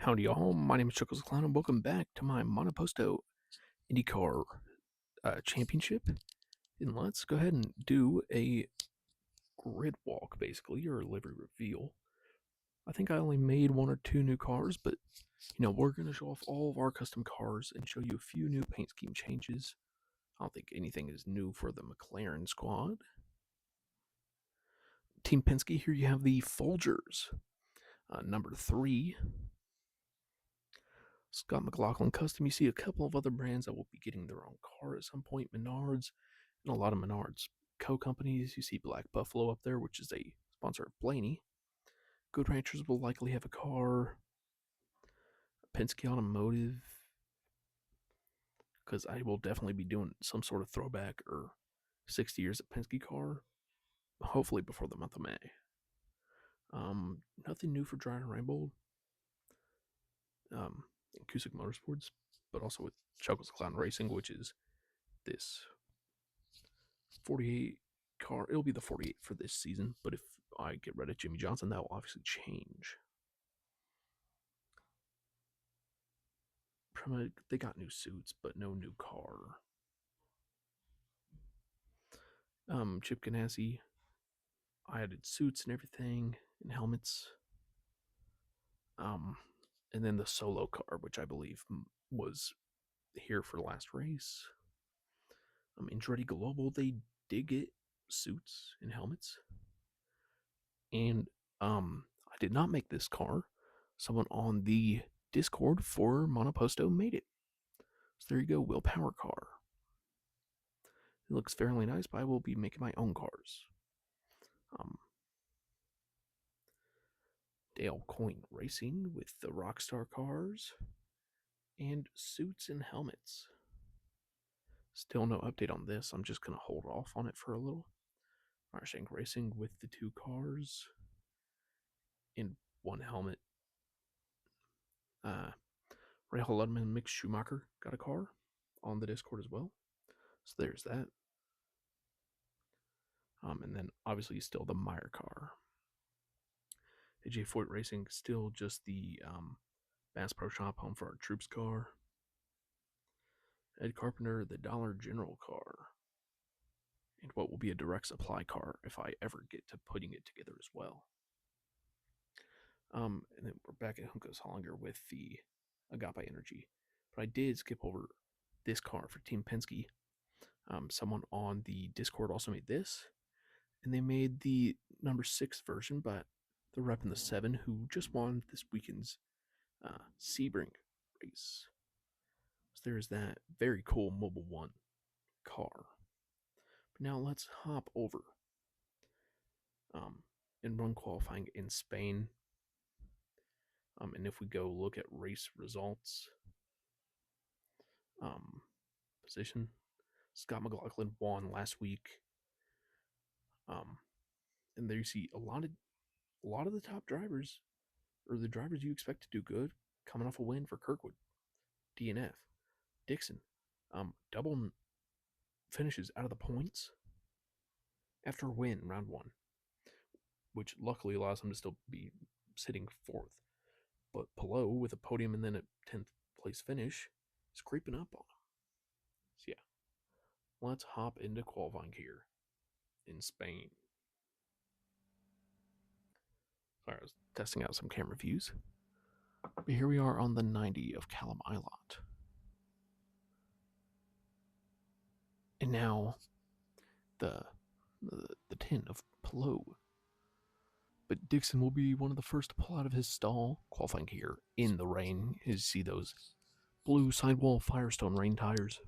Howdy, y'all. My name is ChucklesTC, and welcome back to my Monoposto INDYCAR championship. And let's go ahead and do a grid walk, basically, or a livery reveal. I think I only made one or two new cars, but we're going to show off all of our custom cars and show you a few new paint scheme changes. I don't think anything is new for the McLaren squad. Team Penske, here you have the Folgers. Number 3, Scott McLaughlin Custom. You see a couple of other brands that will be getting their own car at some point. Menards, and a lot of Menards co-companies. You see Black Buffalo up there, which is a sponsor of Blaney. Good Ranchers will likely have a car. Penske Automotive, because I will definitely be doing some sort of throwback or 60 years of Penske car, hopefully before the month of May. Nothing new for Dry Rainbow. In Cusick Motorsports, but also with Chuckles Clown Racing, which is this 48 car. It'll be the 48 for this season, but if I get rid of Jimmy Johnson, that will obviously change. They got new suits, but no new car. Chip Ganassi, I added suits and everything, and helmets. And then the solo car, which I believe was here for last race. Andretti Global, they did get suits and helmets. And I did not make this car. Someone on the Discord for Monoposto made it. So there you go, Willpower car. It looks fairly nice, but I will be making my own cars. Dale Coyne Racing with the Rockstar cars and suits and helmets. Still no update on this. I'm just going to hold off on it for a little. Marshank Racing with the 2 cars and 1 helmet. Ray Holledman and Mick Schumacher got a car on the Discord as well. So there's that. And then obviously still the Meyer car. AJ Foyt Racing, still just the Bass Pro Shop home for our troops car. Ed Carpenter, the Dollar General car. And what will be a direct supply car if I ever get to putting it together as well. And then we're back at Hunkos Hollinger with the Agape Energy. But I did skip over this car for Team Penske. Someone on the Discord also made this. And they made the number 6 version, but the rep in the 7 who just won this weekend's Sebring race. So there's that very cool Mobile 1 car. But now let's hop over and run qualifying in Spain. And if we go look at race results, position, Scott McLaughlin won last week. And there you see a lot of the top drivers, or the drivers you expect to do good, coming off a win for Kirkwood, DNF, Dixon, double finishes out of the points after a win round 1, which luckily allows him to still be sitting 4th. But Pelot with a podium and then a 10th place finish is creeping up on him. So yeah, let's hop into qualifying here in Spain. Sorry, I was testing out some camera views. But here we are on the 90 of Callum Ilott. And now the 10 of Pelot. But Dixon will be one of the first to pull out of his stall, qualifying here in the rain. You see those blue sidewall Firestone rain tires.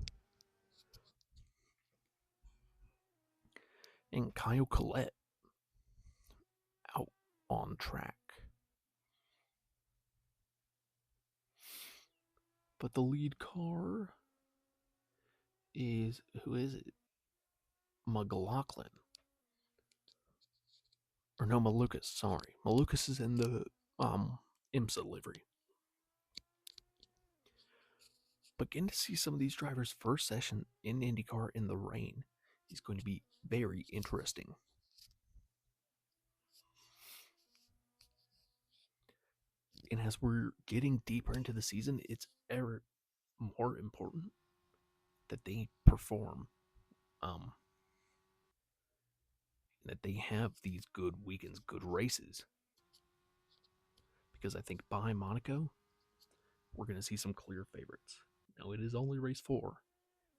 And Kyle Collette out on track. But the lead car is, who is it? McLaughlin. Or no, Malukas, sorry. Malukas is in the IMSA livery. But getting to see some of these drivers' first session in IndyCar in the rain is going to be very interesting. And as we're getting deeper into the season, it's ever more important that they perform, um, that they have these good weekends, good races. Because I think by Monaco, we're going to see some clear favorites. Now, it is only race 4,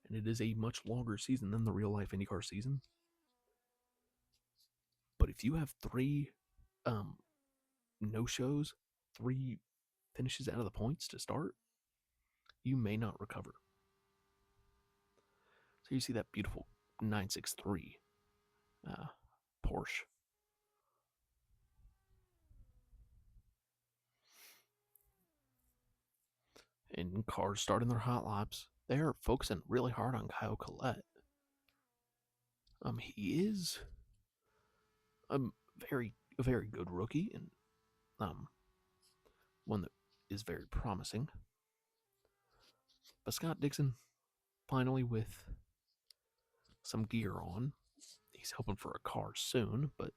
and it is a much longer season than the real life IndyCar season. But if you have 3 um, no shows, 3 finishes out of the points to start, you may not recover. So you see that beautiful 963 Porsche. And cars starting their hot laps. They're focusing really hard on Kyle Collette. He is a very good rookie, and one that is very promising. But Scott Dixon, finally with some gear on, he's hoping for a car soon, but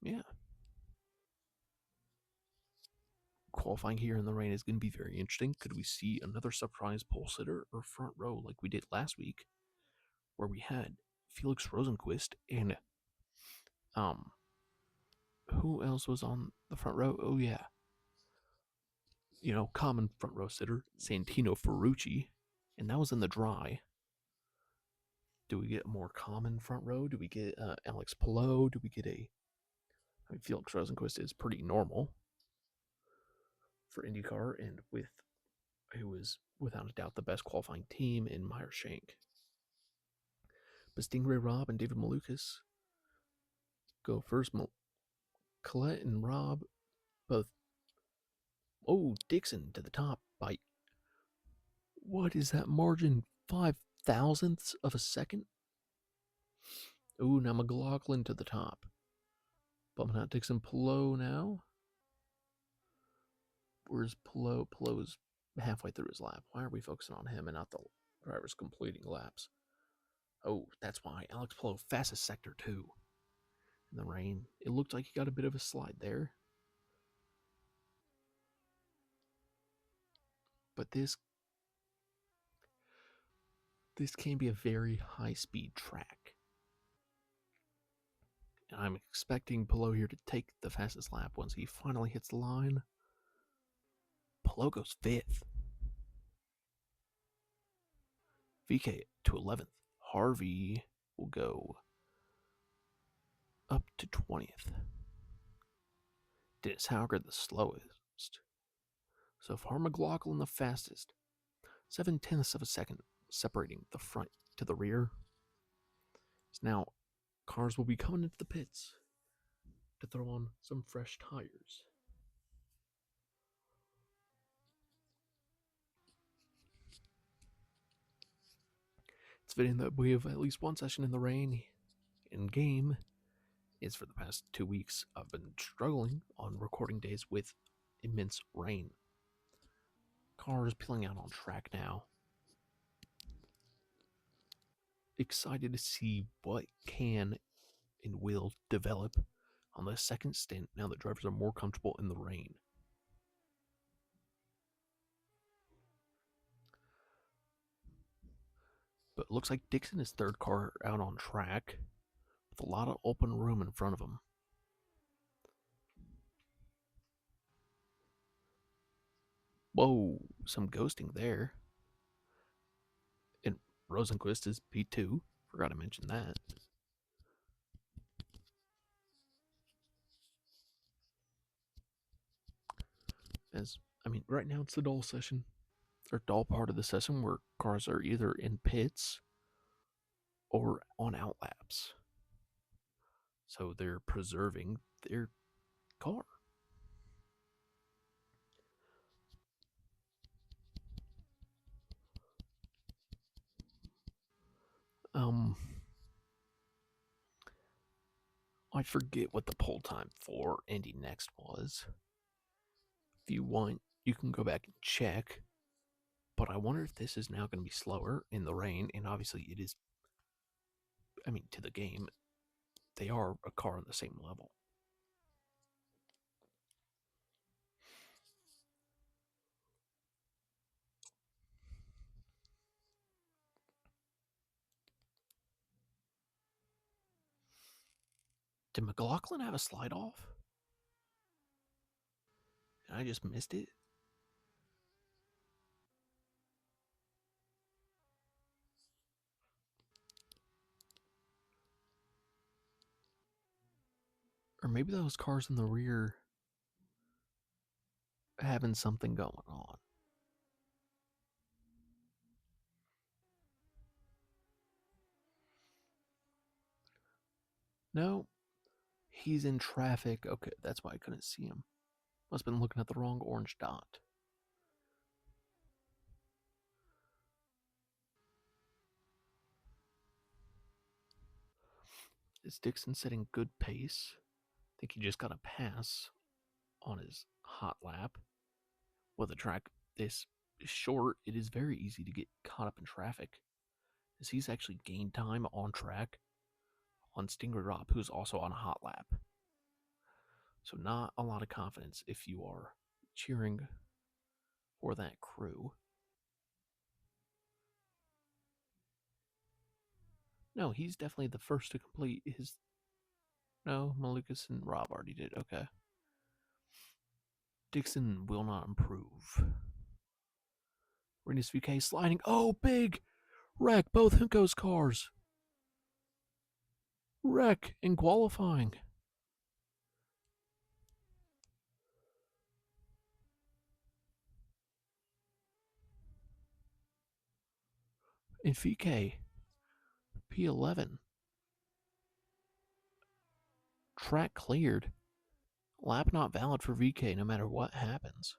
yeah. Qualifying here in the rain is going to be very interesting. Could we see another surprise pole sitter or front row like we did last week, where we had Felix Rosenquist and who else was on the front row? Oh yeah, common front row sitter Santino Ferrucci, and that was in the dry. Do we get a more common front row? Do we get Alex Palou? Do we get Felix Rosenquist is pretty normal for IndyCar, and with who is without a doubt the best qualifying team in Meyer Shank. But Stingray Robb and David Malukas go first. Collette and Robb both. Oh, Dixon to the top by. What is that margin? 5 thousandths of a second? Ooh, now McLaughlin to the top. Bumping out Dixon. Palou now. Where's Palou? Palou's halfway through his lap. Why are we focusing on him and not the drivers completing laps? Oh, that's why. Alex Palou, fastest sector 2 in the rain. It looked like he got a bit of a slide there. But this can be a very high-speed track. And I'm expecting Palou here to take the fastest lap once he finally hits the line. Palou goes 5th. VK to 11th. Harvey will go up to 20th. Dennis Hauger the slowest. So far, McLaughlin the fastest. 7/10ths of a second separating the front to the rear. So now, cars will be coming into the pits to throw on some fresh tires. It's fitting that we have at least one session in the rain in game. Is for the past 2 weeks I've been struggling on recording days with immense rain. Cars peeling out on track now. Excited to see what can and will develop on the second stint now that drivers are more comfortable in the rain. But it looks like Dixon is third car out on track with a lot of open room in front of him. Whoa, some ghosting there. And Rosenquist is P2. Forgot to mention that. Right now it's the dull session, or dull part of the session where cars are either in pits or on out laps. So they're preserving their car. I forget what the poll time for Indy Next was. If you want, you can go back and check. But I wonder if this is now going to be slower in the rain, and obviously it is. To the game, they are a car on the same level. Did McLaughlin have a slide off? And I just missed it? Or maybe those cars in the rear having something going on. No, he's in traffic. Okay, that's why I couldn't see him. Must have been looking at the wrong orange dot. Is Dixon setting good pace? I think he just got a pass on his hot lap. With a track this short, it is very easy to get caught up in traffic, as he's actually gained time on track on Stingray Rob, who's also on a hot lap. So not a lot of confidence if you are cheering for that crew. No, he's definitely the first to complete his... No, Malukas and Rob already did. Okay. Dixon will not improve. Renus VK sliding. Oh, big! Wreck both Hunko's cars. Wreck in qualifying. In VK, P11. Track cleared. Lap not valid for VK no matter what happens.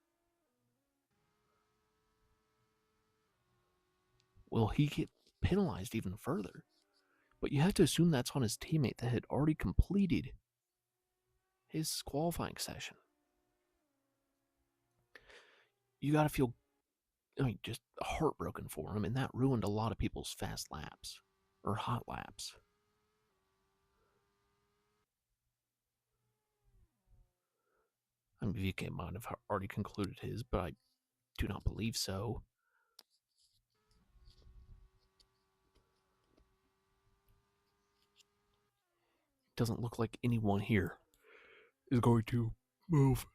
Will he get penalized even further? But you have to assume that's on his teammate that had already completed his qualifying session. You got to feel, just heartbroken for him, and that ruined a lot of people's fast laps or hot laps. I mean, VK might have already concluded his, but I do not believe so. Doesn't look like anyone here is going to move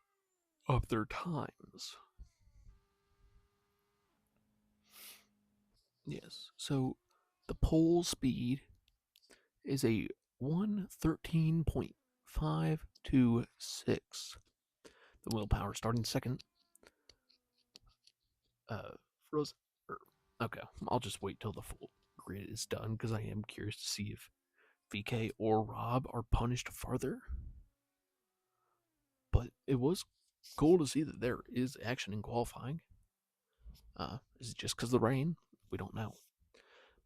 up their times. Yes, so the pole speed is a 113.526. The willpower starting second. Frozen. Okay, I'll just wait till the full grid is done because I am curious to see if VK or Rob are punished further. But it was cool to see that there is action in qualifying. Is it just because of the rain? We don't know.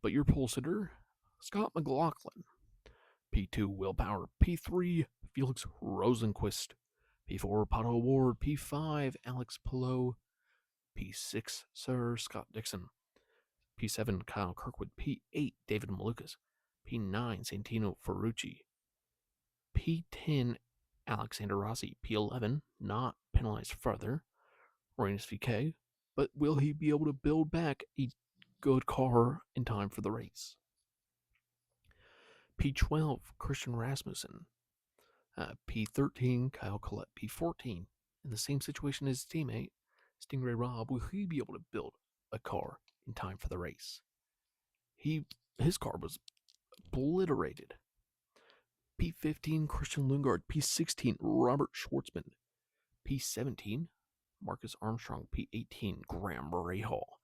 But your pole sitter, Scott McLaughlin. P2 Willpower. P3 Felix Rosenquist. P4 Pato Award. P5 Alex Pillow. P6 Sir Scott Dixon. P7 Kyle Kirkwood. P8 David Malukas. P9 Santino Ferrucci. P10 Alexander Rossi. P11 not penalized further. Renus VK. But will he be able to build back a good car in time for the race? P12 Christian Rasmussen. P13 Kyle Collette. P14 in the same situation as his teammate Stingray Rob. Will he be able to build a car in time for the race? His car was obliterated. P15 Christian Lundgaard. P16 Robert Schwartzman. P17 Marcus Armstrong. P18 Graham Rahal.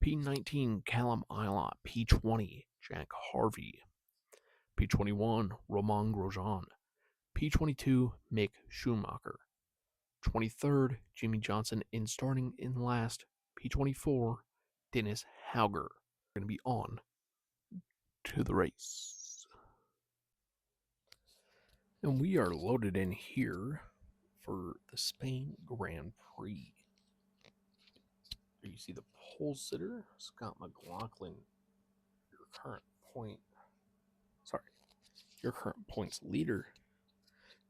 P19 Callum Ilott. P20 Jack Harvey. P21 Romain Grosjean. P22 Mick Schumacher. 23rd Jimmy Johnson, and starting in last, P24 Dennis Hauger. We're going to be on to the race. And we are loaded in here for the Spain Grand Prix. Here you see the pole sitter, Scott McLaughlin, your current point. Sorry. your current points leader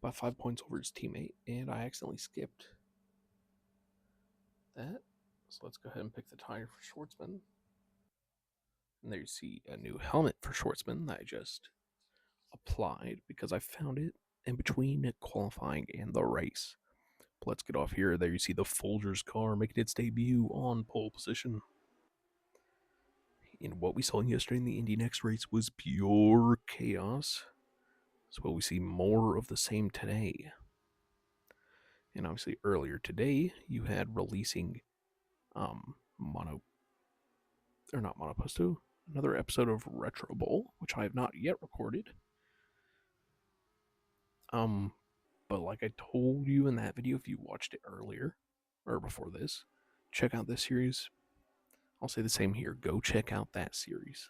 by 5 points over his teammate, and I accidentally skipped that. So let's go ahead and pick the tire for Schwartzman. And there you see a new helmet for Schwartzman that I just applied because I found it in between qualifying and the race. But let's get off here. There you see the Folgers car making its debut on pole position. And what we saw yesterday in the Indy Next race was pure chaos. So what we see more of the same today. And obviously earlier today you had releasing Monoposto, another episode of Retro Bowl, which I have not yet recorded. But like I told you in that video, if you watched it earlier or before this, check out this series. I'll say the same here. Go check out that series.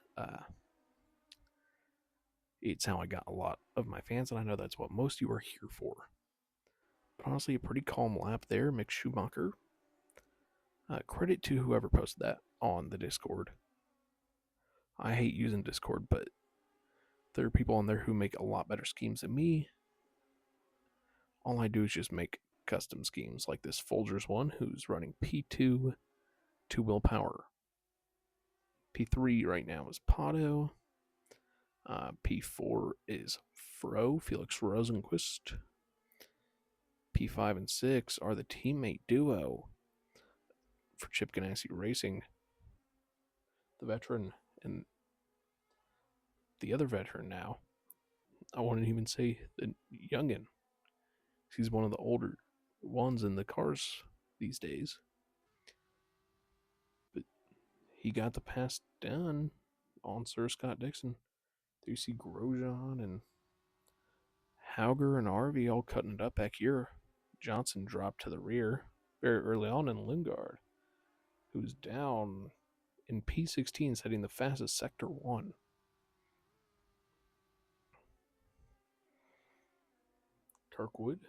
It's how I got a lot of my fans, and I know that's what most of you are here for. But honestly, a pretty calm lap there, Mick Schumacher. Credit to whoever posted that on the Discord. I hate using Discord, but there are people on there who make a lot better schemes than me. All I do is just make custom schemes like this Folgers one, who's running P2, 2-wheel power. P3 right now is Pato. P4 is Felix Rosenquist. P5 and 6 are the teammate duo for Chip Ganassi Racing. The veteran and the other veteran now. I wouldn't even say the youngin'. He's one of the older ones in the cars these days. But he got the pass done on Sir Scott Dixon. There you see Grosjean and Hauger and Arvey all cutting it up back here. Johnson dropped to the rear very early on in Lingard, who's down in P16, setting the fastest Sector 1. Kirkwood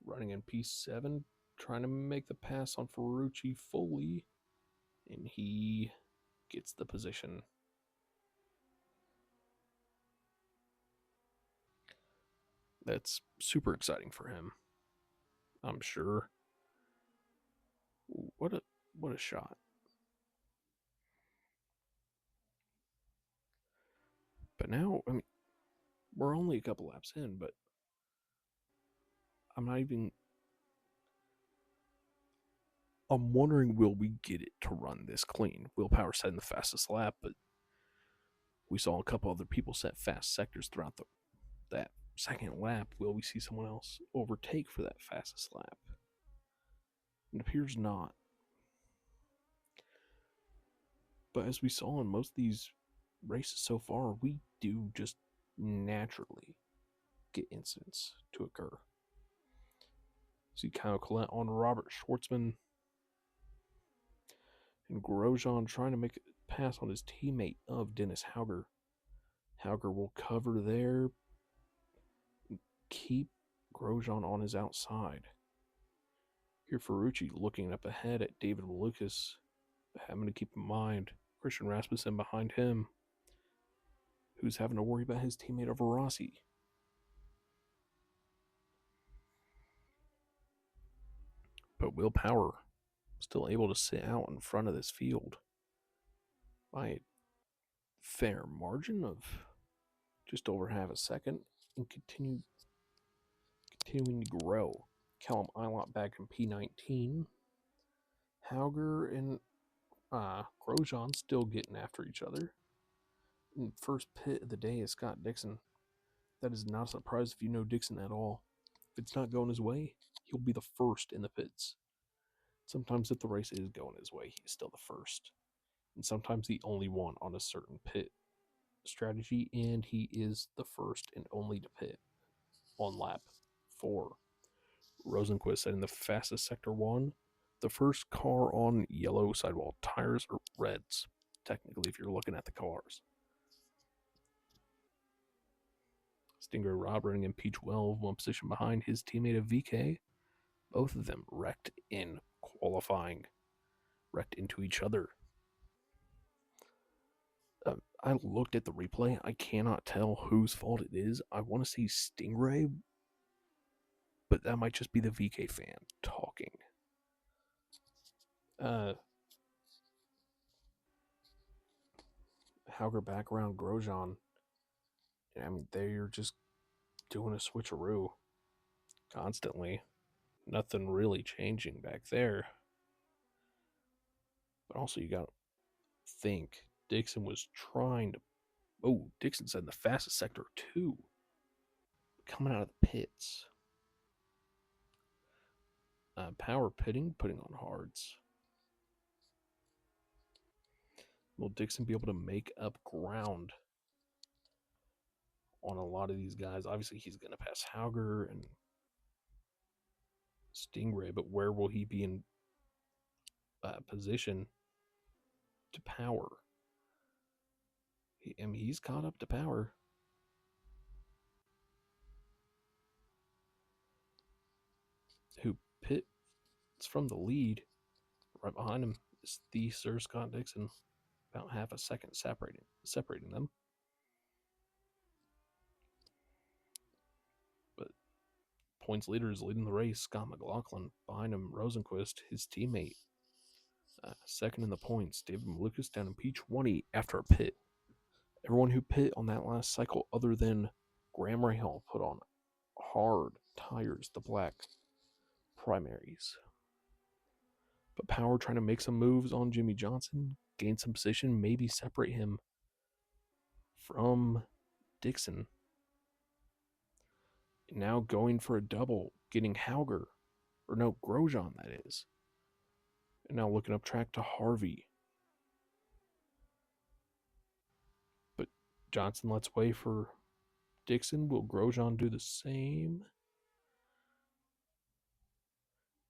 running in P7, trying to make the pass on Ferrucci fully, and he gets the position. That's super exciting for him, I'm sure. What a shot. But now, I mean, we're only a couple laps in, but I'm wondering, will we get it to run this clean? Will Power set in the fastest lap, but we saw a couple other people set fast sectors throughout that second lap. Will we see someone else overtake for that fastest lap? It appears not. But as we saw in most of these races so far, we do just naturally get incidents to occur. See Kyle Collette on Robert Schwartzman, and Grosjean trying to make a pass on his teammate of Dennis Hauger. Hauger will cover there, keep Grosjean on his outside. Here Ferrucci looking up ahead at David Lucas, having to keep in mind Christian Rasmussen behind him, who's having to worry about his teammate over Rossi. But Will Power still able to sit out in front of this field by a fair margin of just over half a second, and continuing to grow. Callum Eilot back in P19. Hauger and Grosjean still getting after each other. And first pit of the day is Scott Dixon. That is not a surprise if you know Dixon at all. If it's not going his way, he'll be the first in the pits. Sometimes if the race is going his way, he's still the first. And sometimes the only one on a certain pit strategy, and he is the first and only to pit on lap 4. Rosenquist setting the fastest Sector 1. The first car on yellow sidewall tires, or reds, technically, if you're looking at the cars. Stinger Rob running in P12, one position behind his teammate of VK. Both of them wrecked in qualifying, wrecked into each other. I looked at the replay. I cannot tell whose fault it is. I want to say Stingray, but that might just be the VK fan talking. Hauger back around Grosjean. I mean, they're just doing a switcheroo constantly. Nothing really changing back there. But also, you got to think Dixon was trying to. Oh, Dixon's in the fastest sector, too. Coming out of the pits. Power pitting, putting on hards. Will Dixon be able to make up ground on a lot of these guys? Obviously, he's going to pass Hauger and Stingray, but where will he be in position to power? He's caught up to power. Who pits from the lead? Right behind him is the Sir Scott Dixon, about half a second separating them. But points leader is leading the race. Scott McLaughlin behind him. Rosenquist, his teammate, second in the points. David Malukas down in P20 after a pit. Everyone who pit on that last cycle, other than Graham Rahal, put on hard tires, the black primaries. But Power trying to make some moves on Jimmy Johnson, gain some position, maybe separate him from Dixon. Now going for a double, getting Hauger, or no, Grosjean, that is. And now looking up track to Harvey. But Johnson lets way for Dixon. Will Grosjean do the same?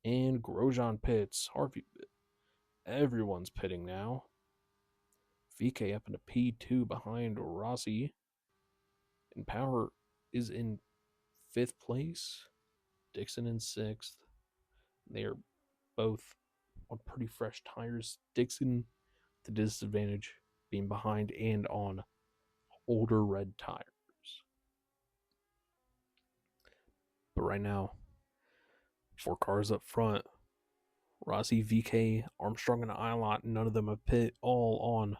And Grosjean pits. Harvey, everyone's pitting now. VK up into P2 behind Rossi. And Power is in 5th place. Dixon in 6th. They are both on pretty fresh tires. Dixon, the disadvantage, being behind and on older red tires. But right now, 4 cars up front. Rossi, VK, Armstrong, and Ilott, none of them have pit, all on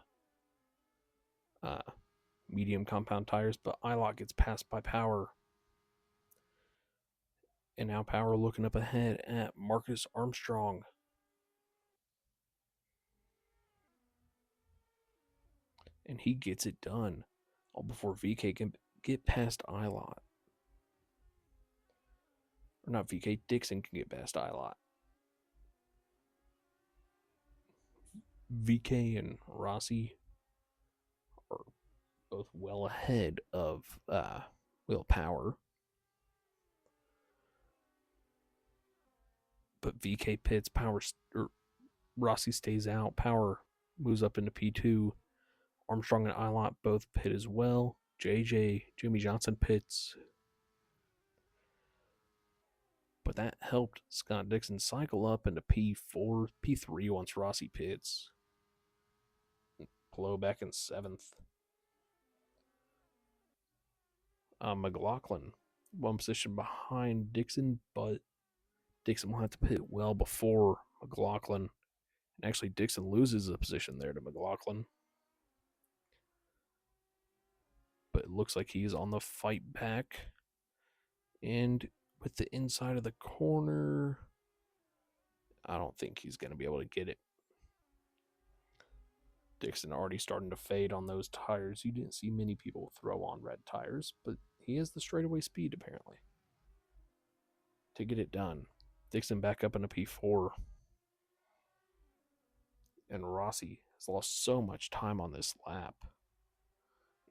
medium compound tires, but Ilott gets passed by Power. And now Power looking up ahead at Marcus Armstrong. And he gets it done all before VK can get past Ilott. Or not VK, Dixon can get past Ilott. VK and Rossi are both well ahead of Will Power. But VK pits, Rossi stays out. Power moves up into P2. Armstrong and Ilott both pit as well. Jimmy Johnson pits. But that helped Scott Dixon cycle up into P4, P3 once Rossi pits. Blow back in 7th. McLaughlin, one position behind Dixon, but Dixon will have to pit well before McLaughlin. And actually, Dixon loses a position there to McLaughlin. But it looks like he's on the fight back. And with the inside of the corner, I don't think he's going to be able to get it. Dixon already starting to fade on those tires. You didn't see many people throw on red tires, but he has the straightaway speed, apparently, to get it done. Dixon back up into P4. And Rossi has lost so much time on this lap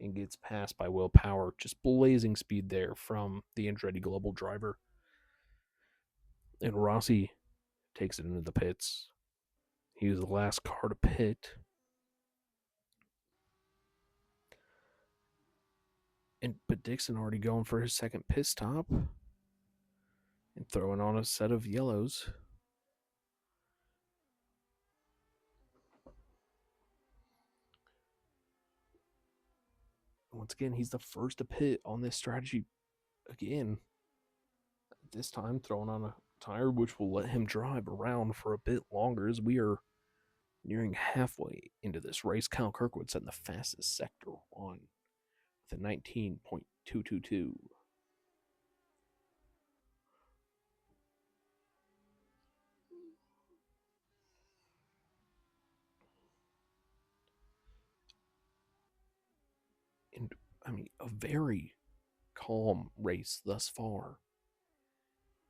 and gets passed by Will Power. Just blazing speed there from the Andretti Global driver. And Rossi takes it into the pits. He was the last car to pit. But Dixon already going for his second pit stop and throwing on a set of yellows. once again, he's the first to pit on this strategy again. This time, throwing on a tire which will let him drive around for a bit longer as we are nearing halfway into this race. Kyle Kirkwood setting the fastest sector one with a 19.222. And I mean, a very calm race thus far.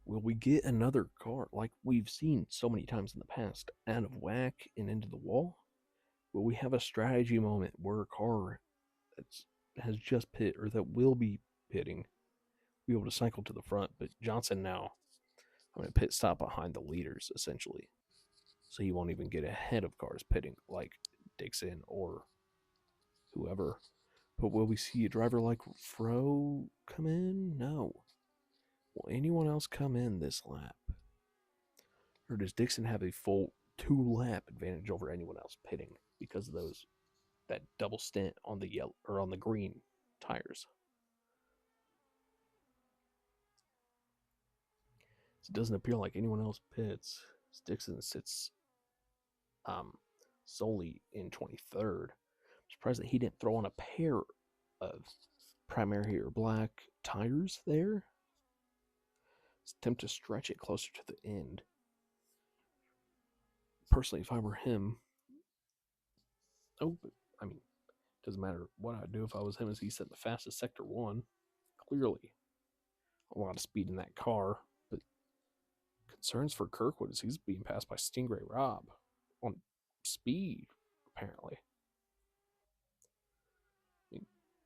Will we get another car like we've seen so many times in the past, out of whack and into the wall? Will we have a strategy moment where a car that's has just pit or that will be pitting be able to cycle to the front? But Johnson now, I'm going to pit stop behind the leaders essentially, so he won't even get ahead of cars pitting like Dixon or whoever. But will we see a driver like Fro come in? No. Will anyone else come in this lap? Or does Dixon have a full 2 lap advantage over anyone else pitting because of that double stint on the yellow or on the green tires? So it doesn't appear like anyone else pits. Dixon sits solely in 23rd. I'm surprised that he didn't throw on a pair of primary or black tires there. Attempt to stretch it closer to the end. Personally, if I were him, but I mean, doesn't matter what I'd do if I was him, as he set the fastest sector one. Clearly, a lot of speed in that car, but concerns for Kirkwood as he's being passed by Stingray Rob on speed, apparently.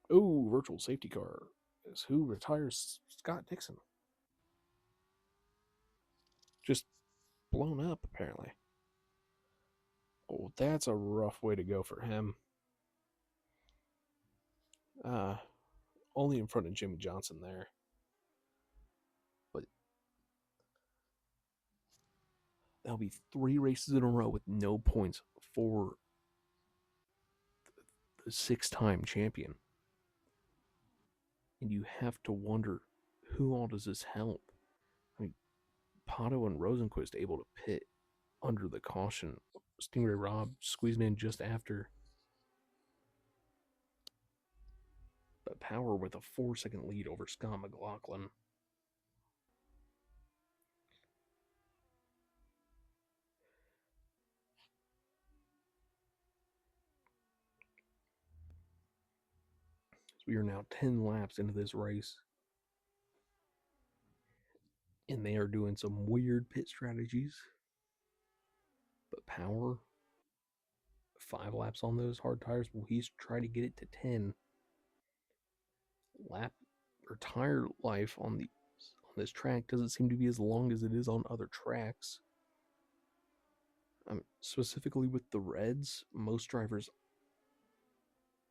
Oh, virtual safety car is who retires Scott Dixon. Just blown up, apparently. Oh, that's a rough way to go for him. Only in front of Jimmy Johnson there. But that'll be 3 races in a row with no points for the 6-time champion. And you have to wonder, who all does this help? I mean, Pato and Rosenquist able to pit under the caution. Stingray Rob squeezing in just after. But Power with a 4-second lead over Scott McLaughlin. So we are now 10 laps into this race. And they are doing some weird pit strategies. But Power, 5 laps on those hard tires. Well, he's trying to get it to 10. Lap or tire life on this track doesn't seem to be as long as it is on other tracks. Specifically with the Reds, most drivers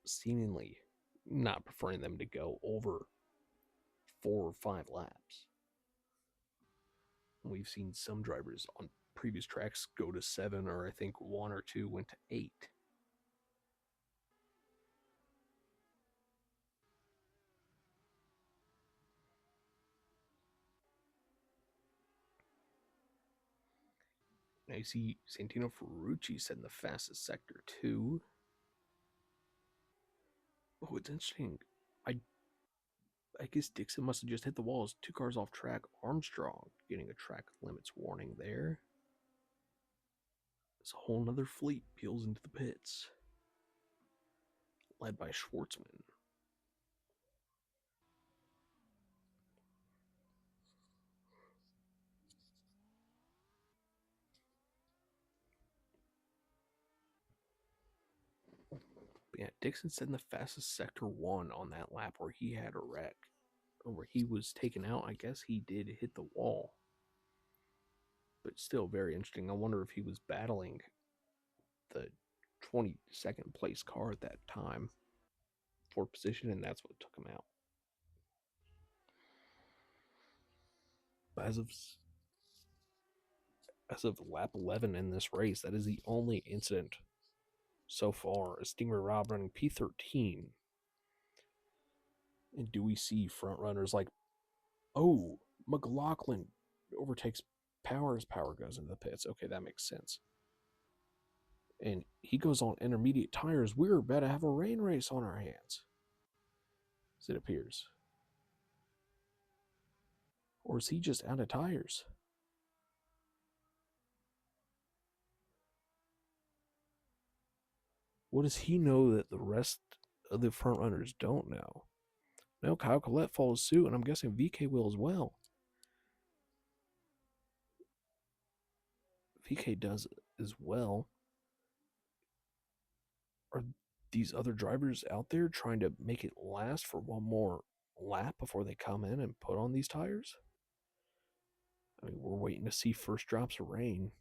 seemingly not preferring them to go over 4 or 5 laps. We've seen some drivers on previous tracks go to 7, or I think 1 or 2 went to 8. Now you see Santino Ferrucci setting the fastest sector 2. Oh, it's interesting. I guess Dixon must have just hit the walls. 2 cars off track. Armstrong getting a track limits warning there. As a whole nother fleet peels into the pits, led by Schwartzman. But yeah, Dixon setting the fastest sector 1 on that lap where he had a wreck, or where he was taken out. I guess he did hit the wall. But still very interesting. I wonder if he was battling the 22nd place car at that time for position, and that's what took him out. But as of lap 11 in this race, that is the only incident so far. Stingray Rob running P13 And do we see front runners like, oh, McLaughlin overtakes Powers, Power goes into the pits. Okay, that makes sense. And he goes on intermediate tires. We're about to have a rain race on our hands, as it appears. Or is he just out of tires? What does he know that the rest of the front runners don't know? No, Kyle Collette follows suit, and I'm guessing VK will as well. VK does as well. Are these other drivers out there trying to make it last for one more lap before they come in and put on these tires? I mean, we're waiting to see first drops of rain.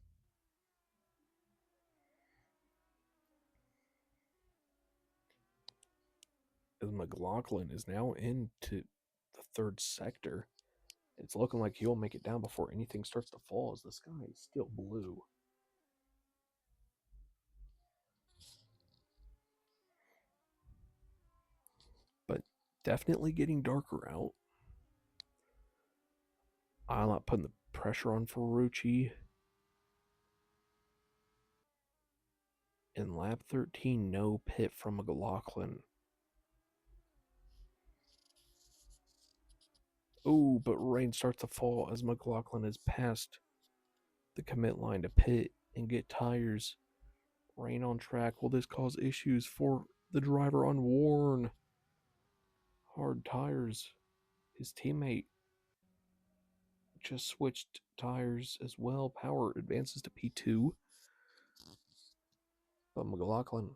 As McLaughlin is now into the third sector, it's looking like he'll make it down before anything starts to fall, as the sky is still blue. But definitely getting darker out. I'm not putting the pressure on Ferrucci. In lap 13, no pit from McLaughlin. Oh, but rain starts to fall as McLaughlin is past the commit line to pit and get tires. Rain on track. Will this cause issues for the driver on Warren? Hard tires. His teammate just switched tires as well. Power advances to P2. But McLaughlin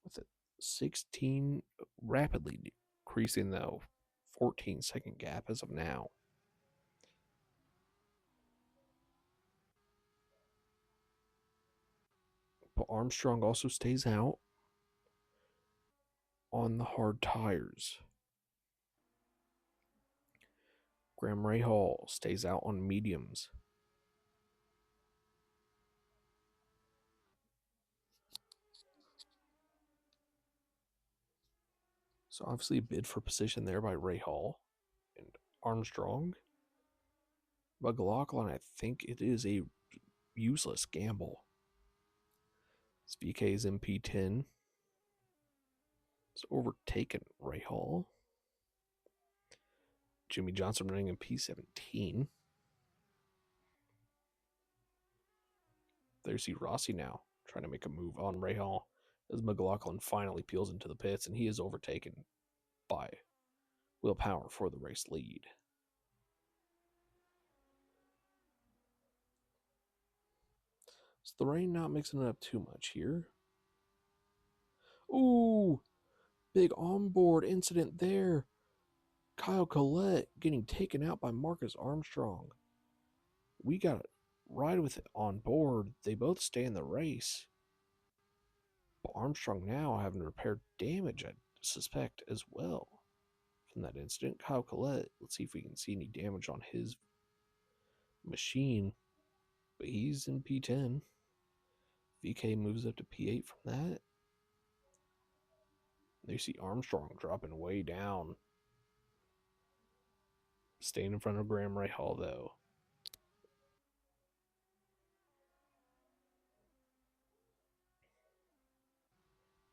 with a 16, rapidly decreasing though, 14-second gap as of now. But Armstrong also stays out on the hard tires. Graham Rahal stays out on mediums. So obviously a bid for position there by Rahal and Armstrong. McLaughlin, I think it is a useless gamble. It's VK's MP10. It's overtaken Rahal. Jimmy Johnson running in P17. There's Rossi now trying to make a move on Rahal as McLaughlin finally peels into the pits, and he is overtaken by Will Power for the race lead. Is the rain not mixing it up too much here? Ooh, big onboard incident there. Kyle Collette getting taken out by Marcus Armstrong. We got to ride with it on board. They both stay in the race. But Armstrong now having repaired damage, I suspect, as well from that incident. Kyle Collette, let's see if we can see any damage on his machine. But he's in P10. VK moves up to P8 from that. They see Armstrong dropping way down. Staying in front of Graham Rahal, though.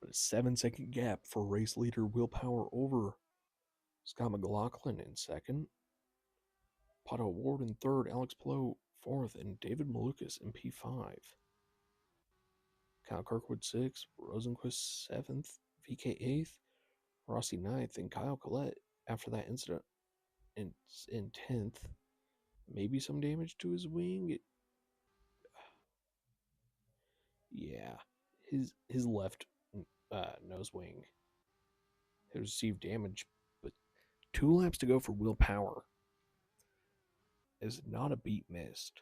But a 7-second gap for race leader Will Power over Scott McLaughlin in second. Pato Ward in third. Alex Plow fourth. And David Malukas in P5. Kyle Kirkwood sixth. Rosenquist seventh. VK eighth. Rossi ninth. And Kyle Collette, after that incident, in 10th. Maybe some damage to his wing. Yeah. His left nose wing has received damage, but 2 laps to go for Will Power. Is not a beat missed.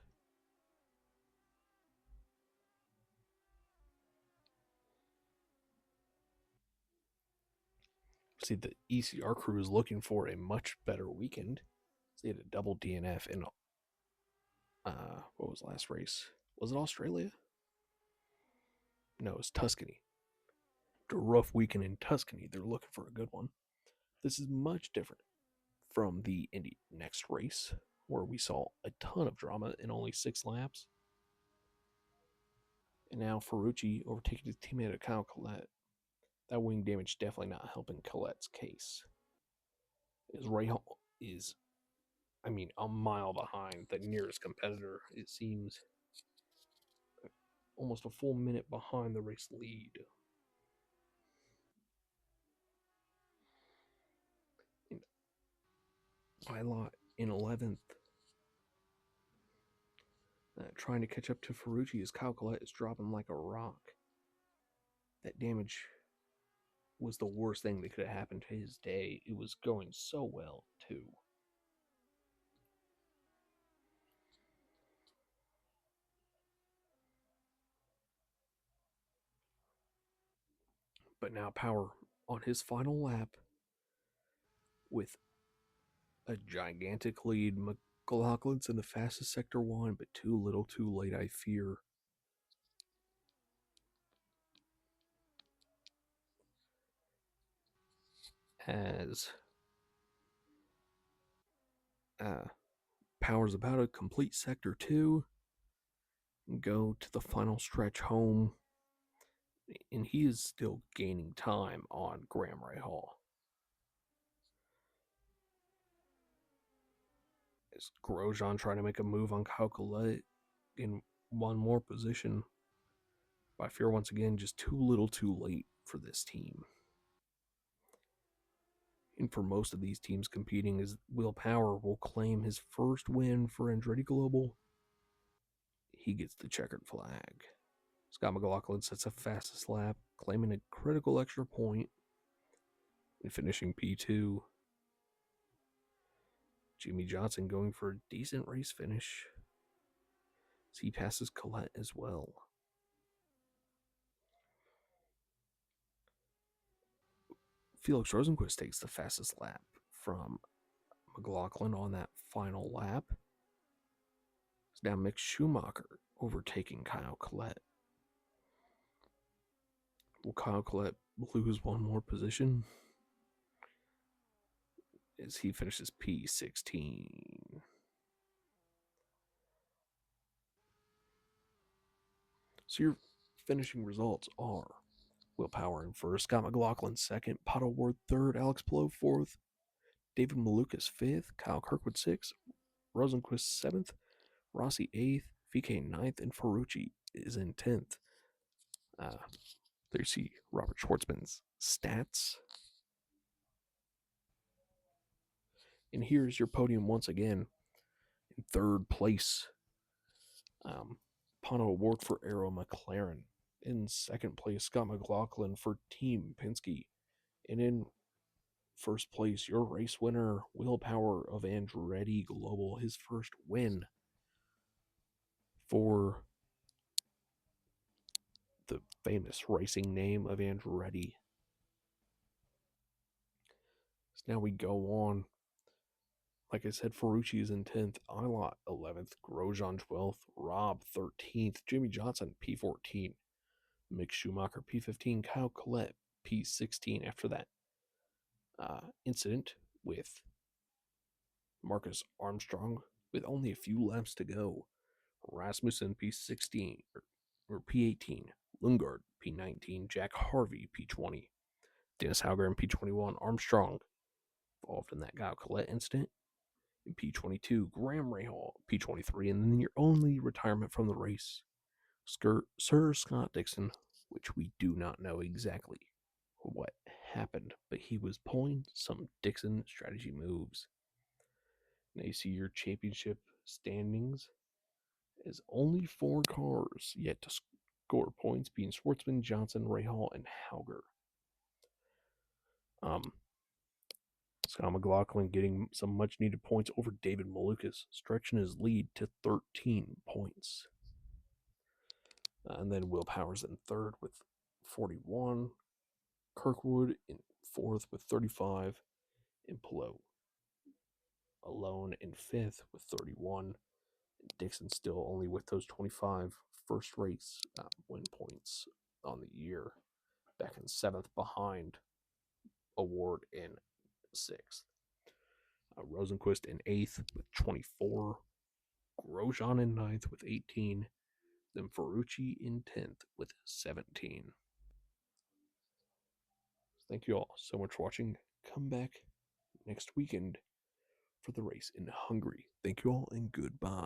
See, the ECR crew is looking for a much better weekend. They had a double DNF in what was the last race? Was it Australia? No, it was Tuscany. After a rough weekend in Tuscany, they're looking for a good one. This is much different from the Indy next race, where we saw a ton of drama in only 6 laps. And now Ferrucci overtaking his teammate Kyle Collette. That wing damage definitely not helping Collette's case. As Rahal is, a mile behind the nearest competitor. It seems almost a full minute behind the race lead. Pilot in 11th. Trying to catch up to Ferrucci as Kyle Collette is dropping like a rock. That damage was the worst thing that could have happened to his day. It was going so well, too. But now Power on his final lap with a gigantic lead. McLaughlin's in the fastest sector 1, but too little too late, I fear. As Power's about to complete sector 2 and go to the final stretch home, and he is still gaining time on Graham Rahal. Is Grosjean trying to make a move on Kyle Collette in one more position? But I fear once again, just too little too late for this team. And for most of these teams competing, is Will Power will claim his first win for Andretti Global. He gets the checkered flag. Scott McLaughlin sets the fastest lap, claiming a critical extra point and finishing P2. Jimmy Johnson going for a decent race finish as he passes Collette as well. Felix Rosenquist takes the fastest lap from McLaughlin on that final lap. It's now Mick Schumacher overtaking Kyle Collette. Will Kyle Collette lose one more position as he finishes P16? So your finishing results are Will Power in first, Scott McLaughlin second, Pato Ward third, Alex Palou fourth, David Malukas fifth, Kyle Kirkwood sixth, Rosenquist seventh, Rossi eighth, VK ninth, and Ferrucci is in 10th. There you see Robert Schwartzman's stats. And here's your podium once again. In third place, Pato Award for Arrow McLaren. In second place, Scott McLaughlin for Team Penske. And in first place, your race winner, Will Power of Andretti Global, his first win for the famous racing name of Andretti. So now we go on. Like I said, Ferrucci is in 10th, Ilott 11th, Grosjean 12th, Rob 13th, Jimmy Johnson P14, Mick Schumacher P15, Kyle Collette P16 after that incident with Marcus Armstrong with only a few laps to go. Rasmussen P16 or P18, Lundgaard P19, Jack Harvey P20, Dennis Hauger P21, Armstrong involved in that Kyle Collette incident in P22, Graham Rahal P23, and then your only retirement from the race, Sir Scott Dixon, which we do not know exactly what happened, but he was pulling some Dixon strategy moves. Now you see your championship standings as only 4 cars yet to score points, being Schwartzman, Johnson, Rahal, and Hauger. Scott McLaughlin getting some much needed points over David Malukas, stretching his lead to 13 points. And then Will Powers in third with 41. Kirkwood in fourth with 35. And Palou alone in fifth with 31. And Dixon still only with those 25 first race win points on the year. Back in seventh behind Award and 6th. Rosenquist in 8th with 24. Grosjean in 9th with 18. Then Ferrucci in 10th with 17. Thank you all so much for watching. Come back next weekend for the race in Hungary. Thank you all and goodbye.